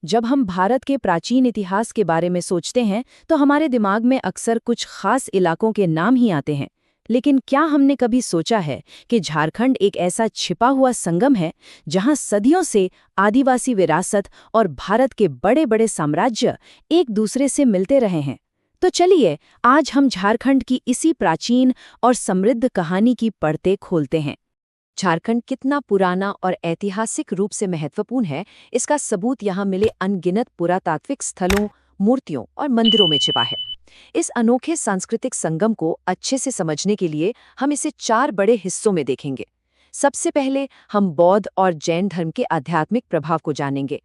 जब हम भारत के प्राचीन इतिहास के बारे में सोचते हैं तो हमारे दिमाग में अक्सर कुछ खास इलाकों के नाम ही आते हैं। लेकिन क्या हमने कभी सोचा है कि झारखंड एक ऐसा छिपा हुआ संगम है जहां सदियों से आदिवासी विरासत और भारत के बड़े बड़े साम्राज्य एक दूसरे से मिलते रहे हैं। तो चलिए आज हम झारखंड की इसी प्राचीन और समृद्ध कहानी की पड़ते खोलते हैं। झारखंड कितना पुराना और ऐतिहासिक रूप से महत्वपूर्ण है, इसका सबूत यहाँ मिले अनगिनत पुरातात्विक स्थलों, मूर्तियों और मंदिरों में छिपा है। इस अनोखे सांस्कृतिक संगम को अच्छे से समझने के लिए हम इसे 4 बड़े हिस्सों में देखेंगे। सबसे पहले हम बौद्ध और जैन धर्म के आध्यात्मिक प्रभाव को जानेंगे,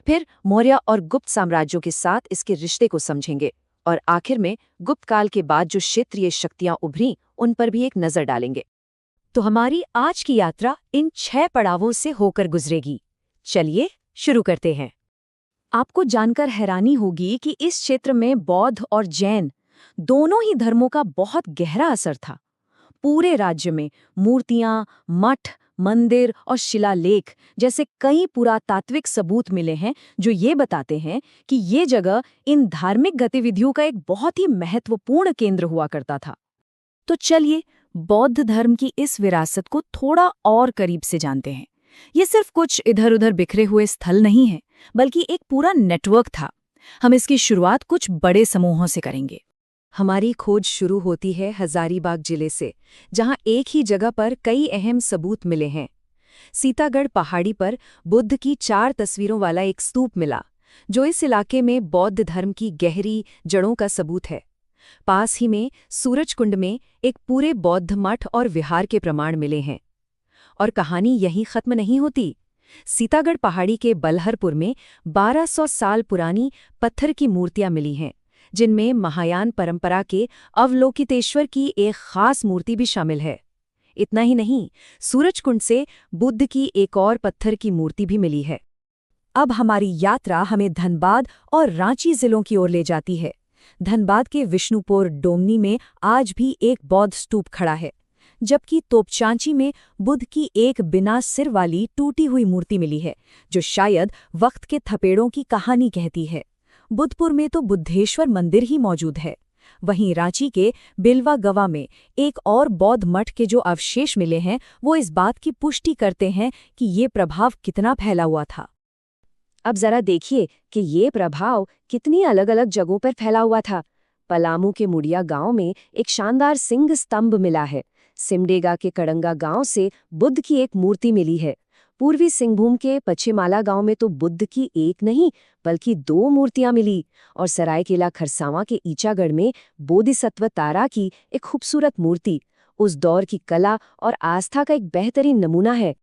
फिर मौर्य और गुप्त साम्राज्यों के साथ इसके रिश्ते को समझेंगे, और आखिर में गुप्त काल के बाद जो क्षेत्रीय शक्तियां उभरीं, उन पर भी एक नजर डालेंगे। तो हमारी आज की यात्रा इन 6 पड़ावों से होकर गुजरेगी। चलिए शुरू करते हैं। आपको जानकर हैरानी होगी कि इस क्षेत्र में बौद्ध और जैन दोनों ही धर्मों का बहुत गहरा असर था। पूरे राज्य में मूर्तियां, मठ, मंदिर और शिलालेख जैसे कई पुरातात्विक सबूत मिले हैं जो ये बताते हैं कि ये जगह इन धार्मिक गतिविधियों का एक बहुत ही महत्वपूर्ण केंद्र हुआ करता था। तो चलिए बौद्ध धर्म की इस विरासत को थोड़ा और करीब से जानते हैं। ये सिर्फ कुछ इधर-उधर बिखरे हुए स्थल नहीं है, बल्कि एक पूरा नेटवर्क था। हम इसकी शुरुआत कुछ बड़े समूहों से करेंगे। हमारी खोज शुरू होती है हजारीबाग जिले से, जहां एक ही जगह पर कई अहम सबूत मिले हैं। सीतागढ़ पहाड़ी पर बुद्ध की 4 तस्वीरों वाला एक स्तूप मिला, जो इस इलाके में बौद्ध धर्म की गहरी जड़ों का सबूत है। पास ही में सूरजकुंड में एक पूरे बौद्ध मठ और विहार के प्रमाण मिले हैं। और कहानी यहीं खत्म नहीं होती। सीतागढ़ पहाड़ी के बलहरपुर में 1200 साल पुरानी पत्थर की मूर्तियां मिली हैं, जिनमें महायान परंपरा के अवलोकितेश्वर की एक खास मूर्ति भी शामिल है। इतना ही नहीं, सूरजकुंड से बुद्ध की एक और पत्थर की मूर्ति भी मिली है। अब हमारी यात्रा हमें धनबाद और रांची जिलों की ओर ले जाती है। धनबाद के विष्णुपुर डोमनी में आज भी एक बौद्ध स्तूप खड़ा है, जबकि तोपचांची में बुद्ध की एक बिना सिर वाली टूटी हुई मूर्ति मिली है, जो शायद वक्त के थपेड़ों की कहानी कहती है। बुद्धपुर में तो बुद्धेश्वर मंदिर ही मौजूद है। वहीं रांची के बिलवा गवा में एक और बौद्ध मठ के जो अवशेष मिले हैं, वो इस बात की पुष्टि करते हैं कि ये प्रभाव कितना फैला हुआ था। अब जरा देखिए कि ये प्रभाव कितनी अलग अलग जगहों पर फैला हुआ था। पलामू के मुड़िया गांव में एक शानदार सिंह स्तंभ मिला है। सिमडेगा के कड़ंगा गांव से बुद्ध की एक मूर्ति मिली है। पूर्वी सिंहभूम के पछिमाला गांव में तो बुद्ध की एक नहीं बल्कि 2 मूर्तियां मिली, और सरायकेला खरसावां के ईचागढ़ में बोधिसत्व तारा की एक खूबसूरत मूर्ति उस दौर की कला और आस्था का एक बेहतरीन नमूना है।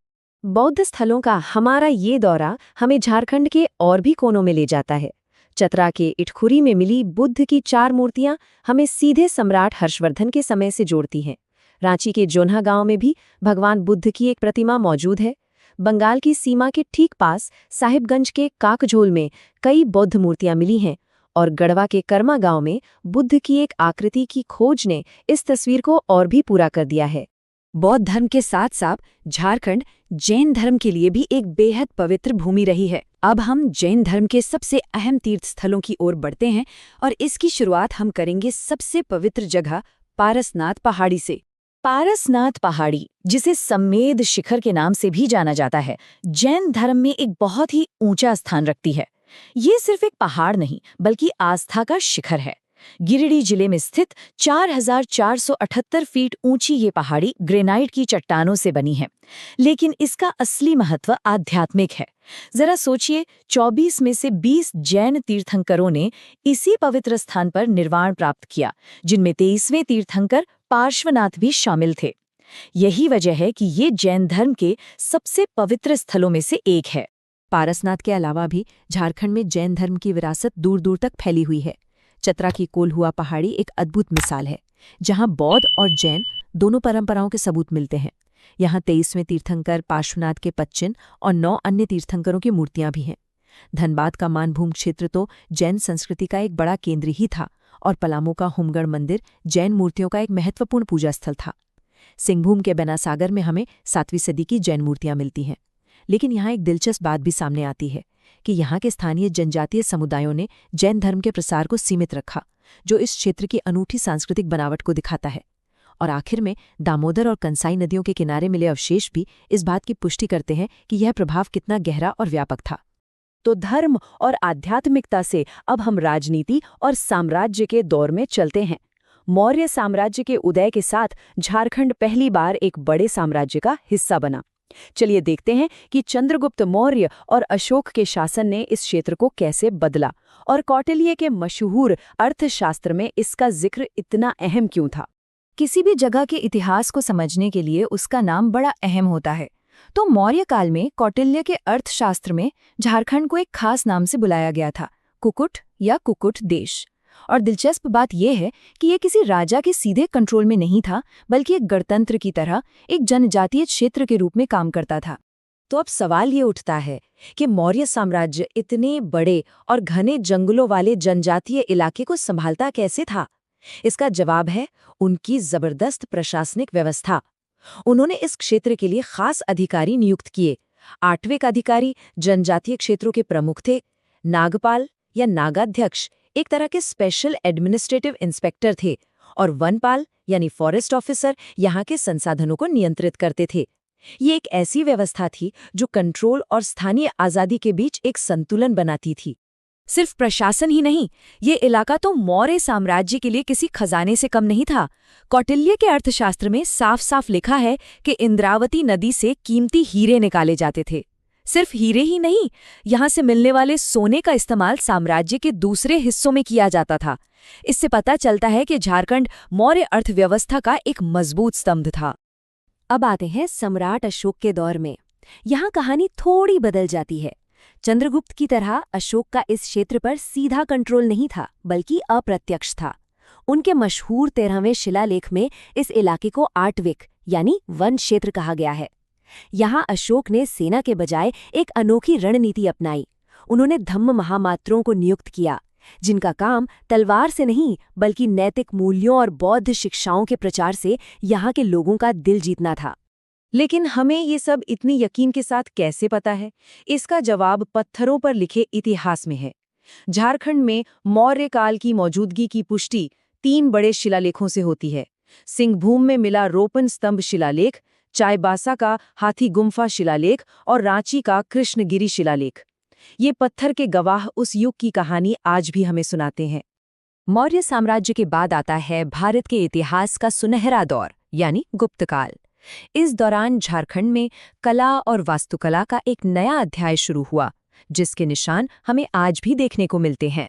बौद्ध स्थलों का हमारा ये दौरा हमें झारखंड के और भी कोनों में ले जाता है। चतरा के इटखुरी में मिली बुद्ध की 4 मूर्तियां हमें सीधे सम्राट हर्षवर्धन के समय से जोड़ती हैं। रांची के जोन्हा गांव में भी भगवान बुद्ध की एक प्रतिमा मौजूद है। बंगाल की सीमा के ठीक पास साहिबगंज के काकझोल में कई बौद्ध मूर्तियां मिली हैं, और गढ़वा के कर्मा गांव में बुद्ध की एक आकृति की खोज ने इस तस्वीर को और भी पूरा कर दिया है। बौद्ध धर्म के साथ साथ झारखंड जैन धर्म के लिए भी एक बेहद पवित्र भूमि रही है। अब हम जैन धर्म के सबसे अहम तीर्थ स्थलों की ओर बढ़ते हैं, और इसकी शुरुआत हम करेंगे सबसे पवित्र जगह पारसनाथ पहाड़ी से। पारसनाथ पहाड़ी, जिसे सम्मेद शिखर के नाम से भी जाना जाता है, जैन धर्म में एक बहुत ही ऊंचा स्थान रखती है। ये सिर्फ एक पहाड़ नहीं बल्कि आस्था का शिखर है। गिरिडीह जिले में स्थित 4478 फीट ऊंची ये पहाड़ी ग्रेनाइट की चट्टानों से बनी है, लेकिन इसका असली महत्व आध्यात्मिक है। जरा सोचिए, 24 में से 20 जैन तीर्थंकरों ने इसी पवित्र स्थान पर निर्वाण प्राप्त किया, जिनमें 23वें तीर्थंकर पार्श्वनाथ भी शामिल थे। यही वजह है कि ये जैन धर्म के सबसे पवित्र स्थलों में से एक है। पारसनाथ के अलावा भी झारखंड में जैन धर्म की विरासत दूर दूर तक फैली हुई है। चतरा की कोल्हुआ पहाड़ी एक अद्भुत मिसाल है, जहां बौद्ध और जैन दोनों परंपराओं के सबूत मिलते हैं। यहाँ 23वें तीर्थंकर पार्श्वनाथ के पच्चिन और 9 अन्य तीर्थंकरों की मूर्तियां भी हैं। धनबाद का मानभूम क्षेत्र तो जैन संस्कृति का एक बड़ा केंद्र ही था, और पलामू का हुमगढ़ मंदिर जैन मूर्तियों का एक महत्वपूर्ण पूजा स्थल था। सिंहभूम के बनासागर में हमें 7वीं सदी की जैन मूर्तियां मिलती हैं। लेकिन यहाँ एक दिलचस्प बात भी सामने आती है कि यहाँ के स्थानीय जनजातीय समुदायों ने जैन धर्म के प्रसार को सीमित रखा, जो इस क्षेत्र की अनूठी सांस्कृतिक बनावट को दिखाता है। और आखिर में दामोदर और कंसाई नदियों के किनारे मिले अवशेष भी इस बात की पुष्टि करते हैं कि यह प्रभाव कितना गहरा और व्यापक था। तो धर्म और आध्यात्मिकता से अब हम राजनीति और साम्राज्य के दौर में चलते हैं। मौर्य साम्राज्य के उदय के साथ झारखंड पहली बार एक बड़े साम्राज्य का हिस्सा बना। चलिए देखते हैं कि चंद्रगुप्त मौर्य और अशोक के शासन ने इस क्षेत्र को कैसे बदला और कौटिल्य के मशहूर अर्थशास्त्र में इसका जिक्र इतना अहम क्यों था। किसी भी जगह के इतिहास को समझने के लिए उसका नाम बड़ा अहम होता है। तो मौर्य काल में कौटिल्य के अर्थशास्त्र में झारखंड को एक खास नाम से बुलाया गया था, कुकुट या कुकुट देश। और दिलचस्प बात यह है कि यह किसी राजा के सीधे कंट्रोल में नहीं था, बल्कि एक गणतंत्र की तरह एक जनजातीय क्षेत्र के रूप में काम करता था। तो अब सवाल ये उठता है कि मौर्य साम्राज्य इतने बड़े और घने जंगलों वाले जनजातीय इलाके को संभालता कैसे था? इसका जवाब है उनकी जबरदस्त प्रशासनिक व्यवस्था। उन्होंने इस क्षेत्र के लिए खास अधिकारी नियुक्त किए। 8वें अधिकारी जनजातीय क्षेत्रों के प्रमुख थे। नागपाल या नागाध्यक्ष एक तरह के स्पेशल एडमिनिस्ट्रेटिव इंस्पेक्टर थे, और वनपाल यानी फॉरेस्ट ऑफिसर यहाँ के संसाधनों को नियंत्रित करते थे। ये एक ऐसी व्यवस्था थी जो कंट्रोल और स्थानीय आज़ादी के बीच एक संतुलन बनाती थी। सिर्फ प्रशासन ही नहीं, ये इलाका तो मौर्य साम्राज्य के लिए किसी खजाने से कम नहीं था। कौटिल्य के अर्थशास्त्र में साफ साफ लिखा है कि इंद्रावती नदी से कीमती हीरे निकाले जाते थे। सिर्फ हीरे ही नहीं, यहाँ से मिलने वाले सोने का इस्तेमाल साम्राज्य के दूसरे हिस्सों में किया जाता था। इससे पता चलता है कि झारखंड मौर्य अर्थव्यवस्था का एक मजबूत स्तंभ था। अब आते हैं सम्राट अशोक के दौर में। यहाँ कहानी थोड़ी बदल जाती है। चंद्रगुप्त की तरह अशोक का इस क्षेत्र पर सीधा कंट्रोल नहीं था, बल्कि अप्रत्यक्ष था। उनके मशहूर 13वें शिलालेख में इस इलाके को आटविक यानी वन क्षेत्र कहा गया है। यहाँ अशोक ने सेना के बजाय एक अनोखी रणनीति अपनाई। उन्होंने धम्म महामात्रों को नियुक्त किया, जिनका काम तलवार से नहीं बल्कि नैतिक मूल्यों और बौद्ध शिक्षाओं के प्रचार से यहाँ के लोगों का दिल जीतना था। लेकिन हमें ये सब इतनी यकीन के साथ कैसे पता है? इसका जवाब पत्थरों पर लिखे इतिहास में है। झारखंड में मौर्य काल की मौजूदगी की पुष्टि 3 बड़े शिलालेखों से होती है। सिंहभूम में मिला रोपन स्तंभ शिलालेख, चाईबासा का हाथी गुम्फा शिलालेख और रांची का कृष्णगिरी शिलालेख। ये पत्थर के गवाह उस युग की कहानी आज भी हमें सुनाते हैं। मौर्य साम्राज्य के बाद आता है भारत के इतिहास का सुनहरा दौर यानी गुप्त काल। इस दौरान झारखंड में कला और वास्तुकला का एक नया अध्याय शुरू हुआ, जिसके निशान हमें आज भी देखने को मिलते हैं।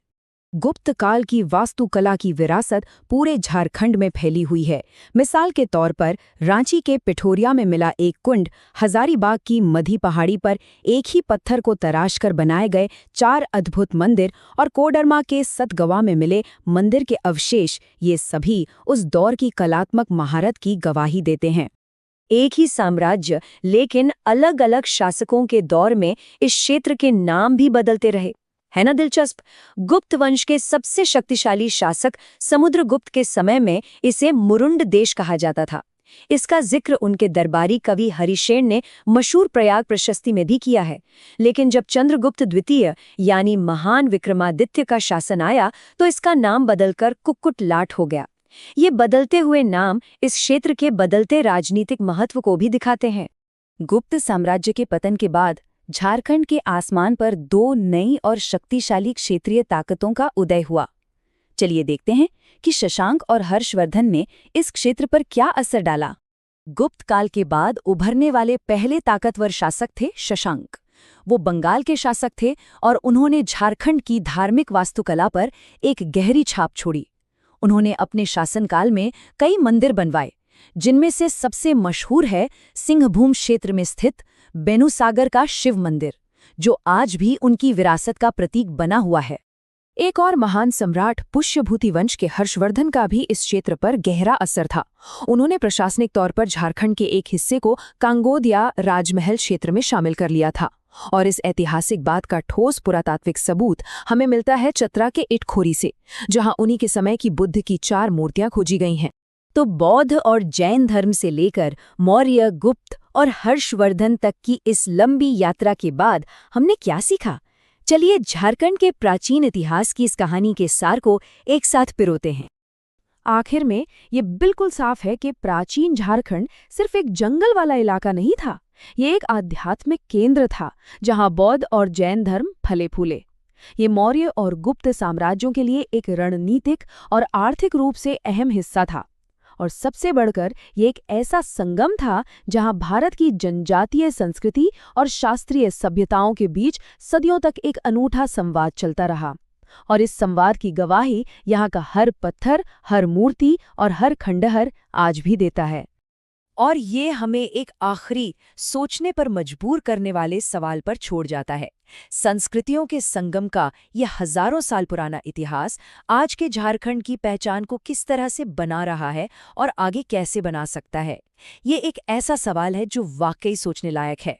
गुप्त काल की वास्तुकला की विरासत पूरे झारखंड में फैली हुई है। मिसाल के तौर पर रांची के पिठोरिया में मिला एक कुंड, हजारीबाग की मधी पहाड़ी पर एक ही पत्थर को तराशकर बनाए गए 4 अद्भुत मंदिर और कोडरमा के सतगवा में मिले मंदिर के अवशेष, ये सभी उस दौर की कलात्मक महारत की गवाही देते हैं। एक ही साम्राज्य, लेकिन अलग अलग शासकों के दौर में इस क्षेत्र के नाम भी बदलते रहे। है ना दिलचस्प? गुप्त वंश के सबसे शक्तिशाली शासक समुद्रगुप्त के समय में इसे मुरुंड देश कहा जाता था। इसका जिक्र उनके दरबारी कवि हरिशेन ने मशहूर प्रयाग प्रशस्ति में भी किया है। लेकिन जब चंद्रगुप्त द्वितीय यानी महान विक्रमादित्य का शासन आया, तो इसका नाम बदलकर कुक्कुट लाट हो गया। ये बदलते हुए नाम इस क्षेत्र के बदलते राजनीतिक महत्व को भी दिखाते हैं। गुप्त साम्राज्य के पतन के बाद झारखंड के आसमान पर 2 नई और शक्तिशाली क्षेत्रीय ताकतों का उदय हुआ। चलिए देखते हैं कि शशांक और हर्षवर्धन ने इस क्षेत्र पर क्या असर डाला। गुप्त काल के बाद उभरने वाले पहले ताकतवर शासक थे शशांक। वो बंगाल के शासक थे और उन्होंने झारखंड की धार्मिक वास्तुकला पर एक गहरी छाप छोड़ी। उन्होंने अपने शासनकाल में कई मंदिर बनवाए, जिनमें से सबसे मशहूर है सिंहभूम क्षेत्र में स्थित बेनुसागर का शिव मंदिर, जो आज भी उनकी विरासत का प्रतीक बना हुआ है। एक और महान सम्राट पुष्यभूति वंश के हर्षवर्धन का भी इस क्षेत्र पर गहरा असर था। उन्होंने प्रशासनिक तौर पर झारखंड के एक हिस्से को कांगोद या राजमहल क्षेत्र में शामिल कर लिया था, और इस ऐतिहासिक बात का ठोस पुरातात्विक सबूत हमें मिलता है चतरा के इटखोरी से, जहां उन्हीं के समय की बुद्ध की 4 मूर्तियां खोजी गई हैं। तो बौद्ध और जैन धर्म से लेकर मौर्य, गुप्त और हर्षवर्धन तक की इस लंबी यात्रा के बाद हमने क्या सीखा? चलिए झारखंड के प्राचीन इतिहास की इस कहानी के सार को एक साथ पिरोते हैं। आखिर में ये बिल्कुल साफ है कि प्राचीन झारखंड सिर्फ एक जंगल वाला इलाका नहीं था। ये एक आध्यात्मिक केंद्र था जहां बौद्ध और जैन धर्म फले फूले। ये मौर्य और गुप्त साम्राज्यों के लिए एक रणनीतिक और आर्थिक रूप से अहम हिस्सा था। और सबसे बढ़कर ये एक ऐसा संगम था जहां भारत की जनजातीय संस्कृति और शास्त्रीय सभ्यताओं के बीच सदियों तक एक अनूठा संवाद चलता रहा। और इस संवाद की गवाही यहाँ का हर पत्थर, हर मूर्ति और हर खंडहर आज भी देता है। और ये हमें एक आखिरी सोचने पर मजबूर करने वाले सवाल पर छोड़ जाता है। संस्कृतियों के संगम का यह हजारों साल पुराना इतिहास आज के झारखंड की पहचान को किस तरह से बना रहा है और आगे कैसे बना सकता है? ये एक ऐसा सवाल है जो वाकई सोचने लायक है।